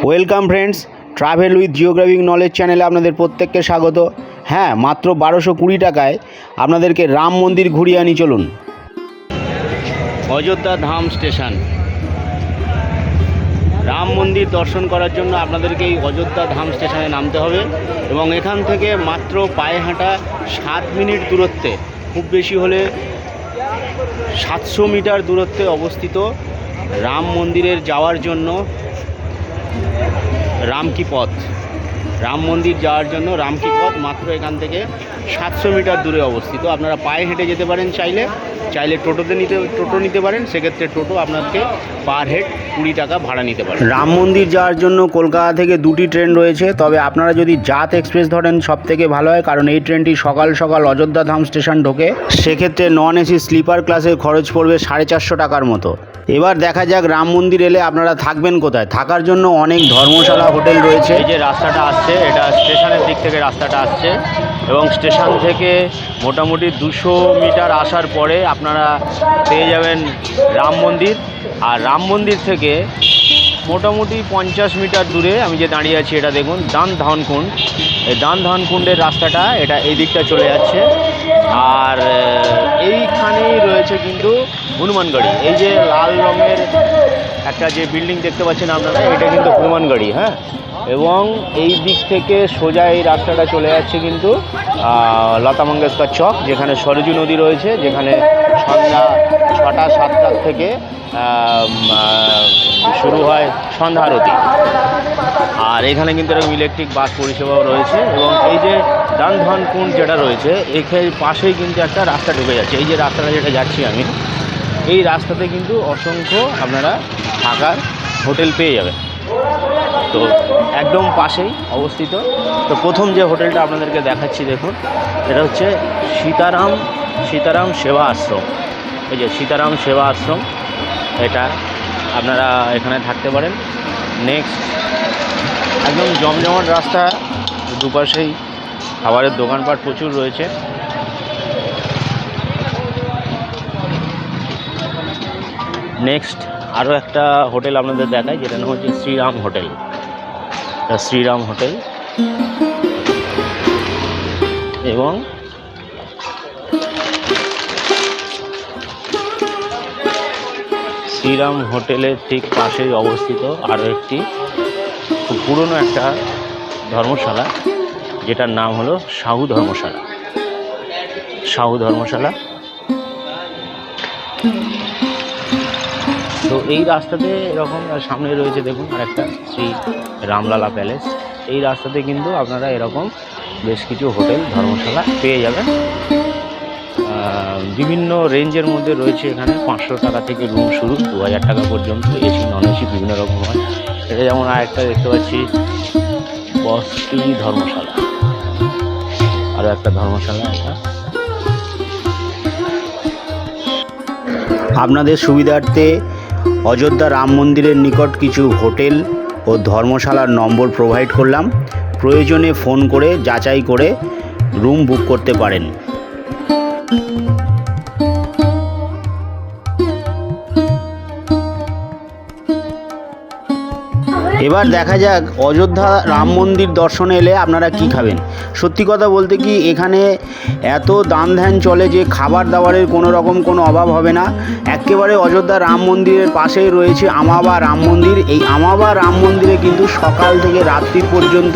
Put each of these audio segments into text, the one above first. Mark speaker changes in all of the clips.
Speaker 1: Welcome friends, travel with geographic knowledge চ্যানেলে আপনাদের প্রত্যেককে স্বাগত। হ্যাঁ, মাত্র 1220 টাকায় আপনাদেরকে রাম মন্দির ঘুরিয়ে আনি। চলুন। অযোধ্যা ধাম স্টেশন। রাম মন্দির দর্শন করার জন্য আপনাদেরকে এই অযোধ্যা ধাম স্টেশনে নামতে হবে এবং এখান থেকে মাত্র পায়ে হাঁটা 7 মিনিট দূরত্বে, খুব বেশি হলে 700 মিটার দূরত্বে অবস্থিত রাম মন্দিরের যাওয়ার জন্য রামকি পথ। রাম মন্দির যাওয়ার জন্য রামকি পথ মাত্র এখান থেকে 700 মিটার দূরে অবস্থিত। আপনারা পায়ে হেঁটে যেতে পারেন, চাইলে টোটো নিতে পারেন। সেক্ষেত্রে টোটো আপনাকে পার হেড 20 টাকা ভাড়া নিতে পারেন। রাম মন্দির যাওয়ার জন্য কলকাতা থেকে 2টি ট্রেন রয়েছে, তবে আপনারা যদি জাত এক্সপ্রেস ধরেন সব থেকে ভালো হয়, কারণ এই ট্রেনটি সকাল সকাল অযোধ্যা ধাম স্টেশন ঢোকে। সেক্ষেত্রে নন এসি স্লিপার ক্লাসের খরচ পড়বে 450 টাকার মতো। এবার দেখা যাক রাম মন্দির এলে আপনারা থাকবেন কোথায়। থাকার জন্য অনেক ধর্মশালা, হোটেল রয়েছে। এই যে রাস্তাটা আসছে, এটা স্টেশনের দিক থেকে রাস্তাটা আসছে এবং স্টেশন থেকে মোটামুটি 200 মিটার আসার পরে আপনারা পেয়ে যাবেন রাম মন্দির। আর রাম মন্দির থেকে মোটামুটি 50 মিটার দূরে আমি যে দাঁড়িয়ে আছি, এটা দেখুন দান ধান কুণ্ড। এই দান ধান কুণ্ডের রাস্তাটা এটা এই দিকটা চলে যাচ্ছে। আর এইখানেই রয়েছে কিন্তু হনুমানগড়ি। এই যে লাল রঙের একটা যে বিল্ডিং দেখতে পাচ্ছেন আপনারা, এটা কিন্তু হনুমানগড়ি। হ্যাঁ, এবং এই দিক থেকে সোজা এই রাস্তাটা চলে যাচ্ছে কিন্তু লতা মঙ্গেশকর চক, যেখানে সরজু নদী রয়েছে, যেখানে সন্ধ্যা 6টা-7টা থেকে শুরু হয় সন্ধ্যা আরতি। আর এখানে কিন্তু এরকম ইলেকট্রিক বাস পরিষেবাও রয়েছে। এবং এই যে দান ধান কুণ্ড যেটা রয়েছে, এখানে পাশেই কিন্তু একটা রাস্তা ঢুকে যাচ্ছে। এই যে রাস্তাটা যেটা যাচ্ছি আমি, এই রাস্তাতে কিন্তু অসংখ্য আপনারা থাকার হোটেল পেয়ে যাবেন। তো একদম পাশেই অবস্থিত। তো প্রথম যে হোটেলটা আপনাদেরকে দেখাচ্ছি, দেখুন, এটা হচ্ছে সীতারাম সেবা আশ্রম। এই যে সীতারাম সেবা আশ্রম, এটা আপনারা এখানে থাকতে পারেন। নেক্সট একদম জমজমাট রাস্তা, দুপাশেই খাবারের দোকানপাট প্রচুর রয়েছে। নেক্সট আরও একটা হোটেল আপনাদের দেখায়, যেটা নাম হচ্ছে শ্রীরাম হোটেল। শ্রীরাম হোটেল এবং শ্রীরাম হোটেলের ঠিক পাশেই অবস্থিত আরও একটি খুব পুরনো একটা ধর্মশালা, যেটার নাম হলো সাহু ধর্মশালা। তো এই রাস্তাতে এরকম সামনে রয়েছে দেখুন আর একটা শ্রী রামলালা প্যালেস। এই রাস্তাতে কিন্তু আপনারা এরকম বেশ কিছু হোটেল, ধর্মশালা পেয়ে যাবেন। বিভিন্ন রেঞ্জের মধ্যে রয়েছে এখানে। 500 টাকা থেকে রুম শুরু, 2000 টাকা পর্যন্ত। এসি নন এসি বিভিন্ন রকম হয়। এটা যেমন আরেকটা দেখতে পাচ্ছি বস্তি ধর্মশালা, আরও একটা ধর্মশালা। এটা আপনাদের সুবিধার্থে অযোধ্যা রাম মন্দিরের নিকট কিছু হোটেল ও ধর্মশালার নম্বর প্রোভাইড করলাম। প্রয়োজনে ফোন করে যাচাই করে রুম বুক করতে পারেন। এবার দেখা যাক অযোধ্যা রাম মন্দির দর্শনে এলে আপনারা কি খাবেন। সত্যি কথা বলতে কি, এখানে এত দান ধ্যান চলে যে খাবার দাবারের কোনো অভাব হবে না। একেবারে অযোধ্যা রাম মন্দিরের পাশেই রয়েছে আমাবা রাম মন্দির। এই আমাবা রাম মন্দিরে কিন্তু সকাল থেকে রাত্রি পর্যন্ত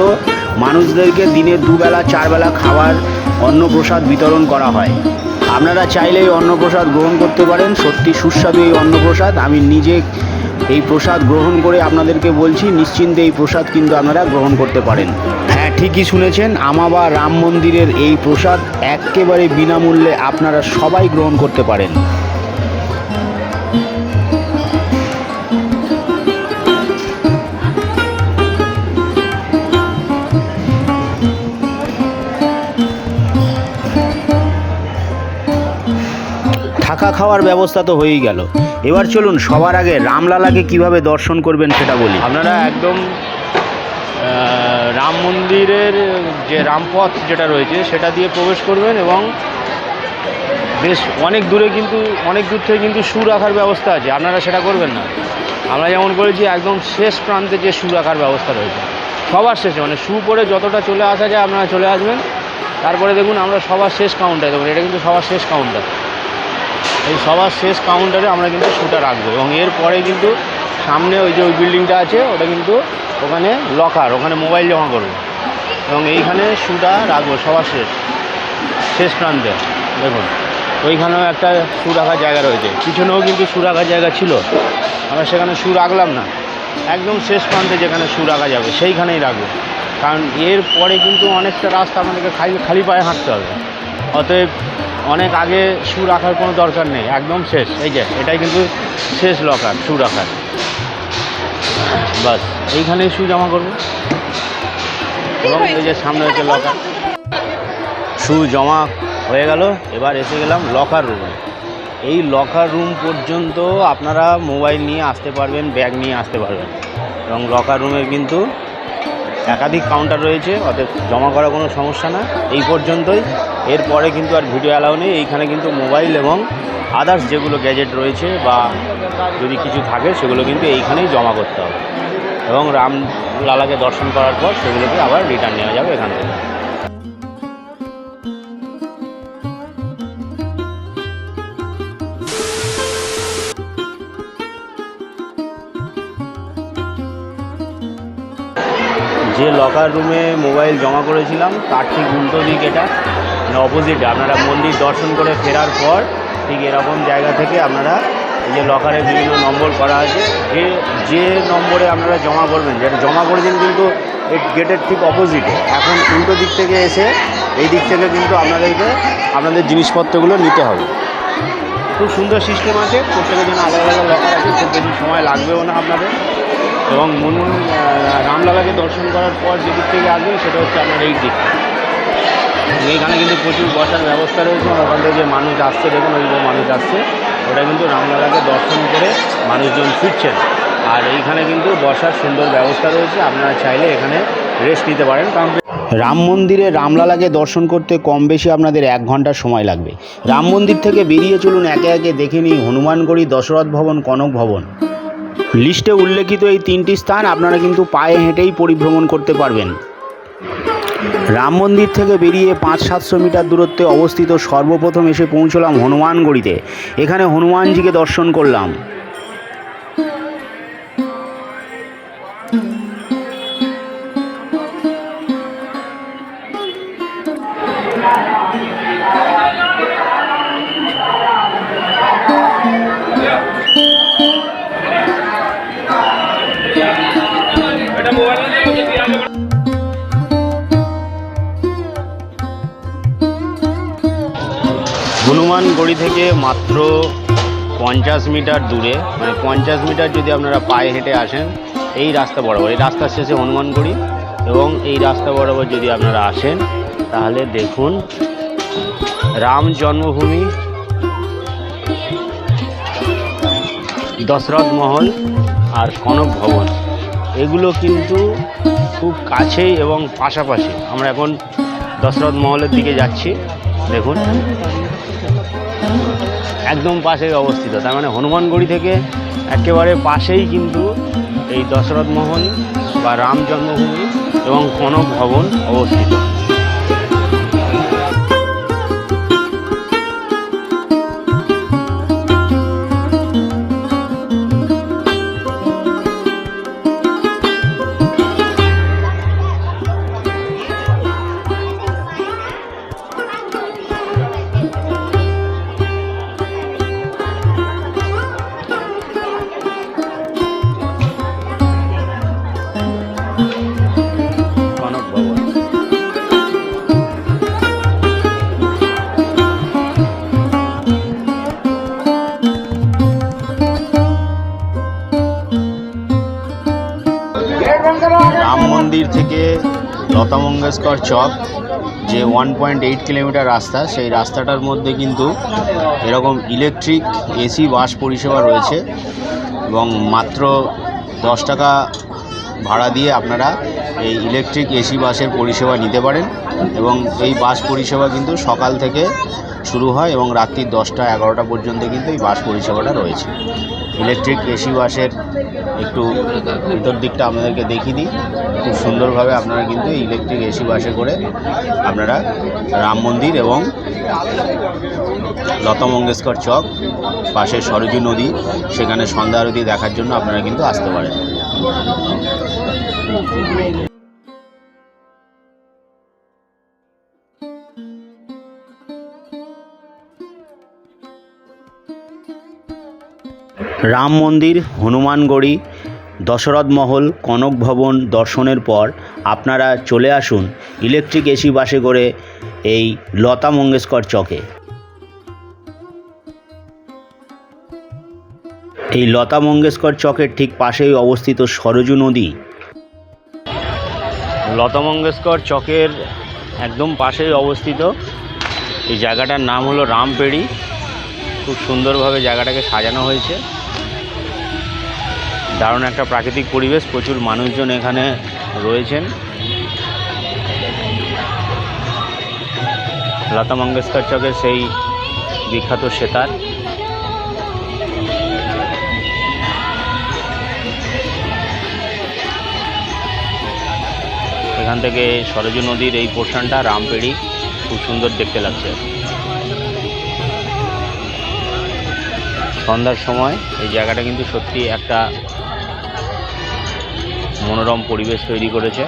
Speaker 1: মানুষদেরকে দিনে 2 বেলা 4 বেলা খাবার অন্নপ্রসাদ বিতরণ করা হয়। আপনারা চাইলে এই অন্নপ্রসাদ গ্রহণ করতে পারেন। সত্যি সুস্বাদু এই অন্নপ্রসাদ। আমি নিজে এই প্রসাদ গ্রহণ করে আপনাদেরকে বলছি, নিশ্চিন্তে এই প্রসাদ কিন্তু আপনারা গ্রহণ করতে পারেন। হ্যাঁ, ঠিকই শুনেছেন, আমাবা রাম মন্দিরের এই প্রসাদ একেবারে বিনামূল্যে আপনারা সবাই গ্রহণ করতে পারেন। থাকা খাওয়ার ব্যবস্থা তো হয়েই গেল। এবার চলুন সবার আগে রামলালাকে কিভাবে দর্শন করবেন সেটা বলি। আপনারা একদম রাম মন্দিরের যে রামপথ যেটা রয়েছে সেটা দিয়ে প্রবেশ করবেন এবং বেশ অনেক দূর থেকে কিন্তু শু রাখার ব্যবস্থা আছে। আপনারা সেটা করবেন না, আমরা যেমন করেছি একদম শেষ প্রান্তে যে শু রাখার ব্যবস্থা রয়েছে, সবার শেষে, মানে শু পরে যতটা চলে আসা যায় আপনারা চলে আসবেন। তারপরে দেখুন আমরা সবার শেষ কাউন্টারে, দেখুন এটা কিন্তু সবার শেষ কাউন্টার, এই সবার শেষ কাউন্টারে আমরা কিন্তু শুটা রাখবো। এবং এরপরে কিন্তু সামনে ওই যে ওই বিল্ডিংটা আছে, ওটা কিন্তু ওখানে লকার, ওখানে মোবাইল জমা করবো এবং এইখানে শুটা রাখবো সবার শেষ প্রান্তে। দেখুন ওইখানেও একটা শু রাখার জায়গা রয়েছে, পিছনেও কিন্তু শু রাখার জায়গা ছিল, আমরা সেখানে শু রাখলাম না, একদম শেষ প্রান্তে যেখানে শু রাখা যাবে সেইখানেই রাখবো। কারণ এর পরে কিন্তু অনেকটা রাস্তা আমাদেরকে খালি পায়ে হাঁটতে হবে, অতএব অনেক আগে শু রাখার কোনো দরকার নেই, একদম শেষ। এই যে এটাই কিন্তু শেষ লকার শু রাখার, বাস এইখানেই শু জমা করবো। এবং এই যে সামনে হচ্ছে লকার, শু জমা হয়ে গেল। এবার এসে গেলাম লকার রুমে। এই লকার রুম পর্যন্ত আপনারা মোবাইল নিয়ে আসতে পারবেন, ব্যাগ নিয়ে আসতে পারবেন। এবং লকার রুমের কিন্তু একাধিক কাউন্টার রয়েছে, অতএব জমা করার কোনো সমস্যা না, এই পর্যন্তই। এরপরে কিন্তু আর ভিডিও অ্যালাউ নেই। এইখানে কিন্তু মোবাইল এবং আদার্স যেগুলো গ্যাজেট রয়েছে বা যদি কিছু থাকে সেগুলো কিন্তু এইখানেই জমা করতে হবে। এবং রামলালাকে দর্শন করার পর সেগুলোকে আবার রিটার্ন নেওয়া যাবে এখান থেকে। যে লকার রুমে মোবাইল জমা করেছিলাম তার ঠিক উল্টো দিক, এটা মানে অপোজিটে, আপনারা মন্দির দর্শন করে ফেরার পর ঠিক এরকম জায়গা থেকে আপনারা এই যে লকারে বিভিন্ন নম্বর করা আছে, যে নম্বরে আপনারা জমা করবেন, যেটা জমা করেছেন কিন্তু এই গেটের ঠিক অপোজিটে, এখন উল্টো দিক থেকে এসে এই দিক থেকে কিন্তু আপনাদেরকে আপনাদের জিনিসপত্রগুলো নিতে হবে। খুব সুন্দর সিস্টেম আছে, প্রত্যেকের জন্য আলাদা আলাদা লকার আছে, খুব বেশি সময় লাগবেও না আপনাদের। এবং রামলালাকে দর্শন করার পর যে দিক থেকে আসবেন সেটা হচ্ছে আপনার এই দিক। এইখানে কিন্তু প্রচুর বসার ব্যবস্থা রয়েছে, ওখান থেকে যে মানুষ আসছে, দেখুন ওই যে মানুষ আসছে, ওটা কিন্তু রামলালাকে দর্শন করে মানুষজন ফিরছেন। আর এইখানে কিন্তু বসার সুন্দর ব্যবস্থা রয়েছে, আপনারা চাইলে এখানে রেস্ট নিতে পারেন। কারণ রাম মন্দিরে রামলালাকে দর্শন করতে কম বেশি আপনাদের 1 ঘন্টা সময় লাগবে। রাম মন্দির থেকে বেরিয়ে চলুন একে একে দেখে নিই হনুমানগড়ি, দশরথ ভবন, কনক ভবন। লিস্টে উল্লেখিত এই 3টি স্থান আপনারা কিন্তু পায়ে হেঁটেই পরিভ্রমণ করতে পারবেন। রাম মন্দির থেকে বেরিয়ে 500-700 মিটার দূরত্বে অবস্থিত সর্বপ্রথম এসে পৌঁছলাম হনুমানগড়িতে। এখানে হনুমানজিকে দর্শন করলাম। হনুমানগড়ি থেকে মাত্র 50 মিটার দূরে, মানে 50 মিটার যদি আপনারা পায়ে হেঁটে আসেন এই রাস্তা বরাবর, এই রাস্তার শেষে হনুমানগড়ি, এবং এই রাস্তা বরাবর যদি আপনারা আসেন তাহলে দেখুন রাম জন্মভূমি, দশরথ মহল আর কনক ভবন, এগুলো কিন্তু খুব কাছেই এবং পাশাপাশি। আমরা এখন দশরথ মহলের দিকে যাচ্ছি, দেখুন একদম পাশেই অবস্থিত। তার মানে হনুমানগড়ি থেকে একেবারে পাশেই কিন্তু এই দশরথ মহল বা রাম জন্মভূমি এবং কনক ভবন অবস্থিত। রাম মন্দির থেকে লতা মঙ্গেশকর চক যে 1.8 কিলোমিটার রাস্তা, সেই রাস্তাটার মধ্যে কিন্তু এরকম ইলেকট্রিক এসি বাস পরিষেবা রয়েছে এবং মাত্র 10 টাকা ভাড়া দিয়ে আপনারা এই ইলেকট্রিক এসি বাসের পরিষেবা নিতে পারেন। এবং এই বাস পরিষেবা কিন্তু সকাল থেকে শুরু হয় এবং রাত্রি 10টা-11টা পর্যন্ত কিন্তু এই বাস পরিষেবাটা রয়েছে। ইলেকট্রিক এসি বাসের একটু ভিতর দিকটা আপনাদেরকে দেখিয়ে দিই। খুব সুন্দরভাবে আপনারা কিন্তু এই ইলেকট্রিক এসি বাসে করে আপনারা রাম মন্দির এবং লতা মঙ্গেশকর চক, পাশে সরজু নদী, সেখানে সন্ধ্যা আরতি দেখার জন্য আপনারা কিন্তু আসতে পারেন। রাম মন্দির, হনুমানগড়ি, দশরথ মহল, কনক ভবন দর্শনের পর আপনারা চলে আসুন ইলেকট্রিক এসি বাসে করে এই লতা মঙ্গেশকর চকে। এই লতা মঙ্গেশকর চকের ঠিক পাশেই অবস্থিত সরজু নদী। লতা মঙ্গেশকর চকের একদম পাশেই অবস্থিত এই জায়গাটার নাম হলো রামপেড়ি। খুব সুন্দরভাবে জায়গাটাকে সাজানো হয়েছে। দারুণ একটা প্রাকৃতিক পরিবেশ, প্রচুর মানুষজন এখানে রয়েছেন। লতা মঙ্গেশকর চকের সেই বিখ্যাত সেতার। এখান থেকে সরজু নদীর এই পোর্শনটা রামপেড়ি খুব সুন্দর দেখতে লাগছে। সন্ধ্যার সময় এই জায়গাটা কিন্তু সত্যি একটা মনোরম পরিবেশ তৈরি করেছে।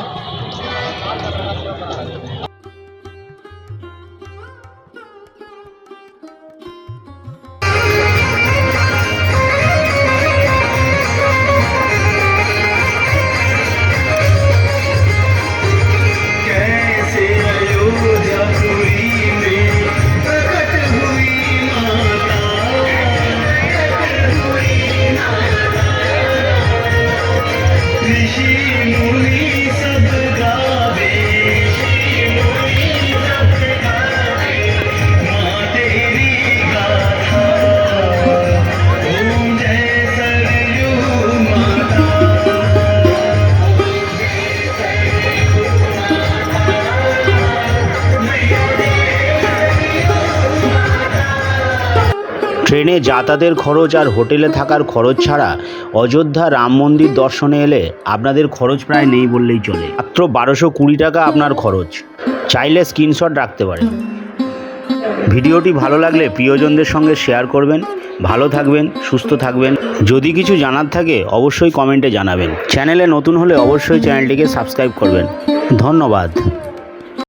Speaker 1: ট্রেনে যাতায়াতের খরচ আর হোটেলে থাকার খরচ ছাড়া অযোধ্যা রাম মন্দির দর্শনে এলে আপনাদের খরচ প্রায় নেই বললেই চলে। মাত্র 1220 টাকা আপনার খরচ। চাইলে স্ক্রিনশট রাখতে পারেন। ভিডিওটি ভালো লাগলে প্রিয়জনদের সঙ্গে শেয়ার করবেন। ভালো থাকবেন, সুস্থ থাকবেন। যদি কিছু জানার থাকে অবশ্যই কমেন্টে জানাবেন। চ্যানেলে নতুন হলে অবশ্যই চ্যানেলটিকে সাবস্ক্রাইব করবেন। ধন্যবাদ।